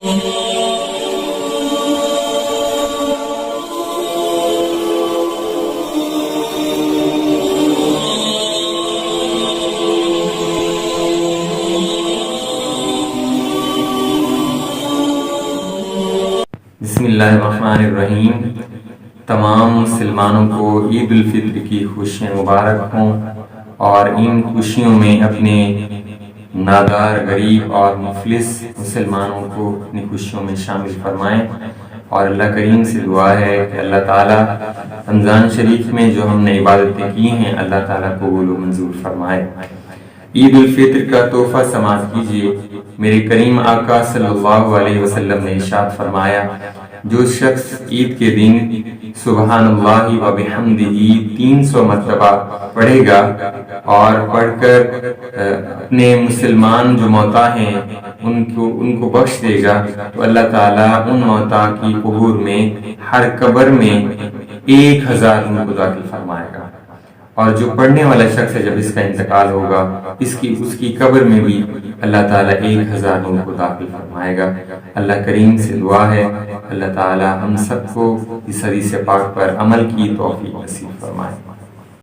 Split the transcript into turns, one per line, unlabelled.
بسم اللہ الرحمن الرحیم۔ تمام مسلمانوں کو عید الفطر کی خوشیاں مبارک ہوں، اور ان خوشیوں میں اپنے نادار، غریب اور مفلس مسلمانوں کو اپنی خوشیوں میں شامل فرمائیں، اور اللہ کریم سے دعا ہے کہ اللہ تعالیٰ رمضان شریف میں جو ہم نے عبادتیں کی ہیں اللہ تعالیٰ قبول و منظور فرمائے۔ عید الفطر کا تحفہ سماعت کیجیے۔ میرے کریم آقا صلی اللہ علیہ وسلم نے ارشاد فرمایا، جو شخص عید کے دن سبحان اللہ و بحمدہ 300 مرتبہ پڑھے گا اور پڑھ کر اپنے مسلمان جو موتا ہیں ان کو بخش دے گا، تو اللہ تعالیٰ ان موتا کی قبور میں ہر قبر میں 1000 ان کو داخل فرمائے گا، اور جو پڑھنے والا شخص ہے جب اس کا انتقال ہوگا اس کی قبر میں بھی اللہ تعالیٰ 1000 ان کو داخل فرمائے گا۔ اللہ کریم سے دعا ہے اللہ تعالیٰ ہم سب کو اس حدیث پاک پر عمل کی توفیق نصیب فرمائے۔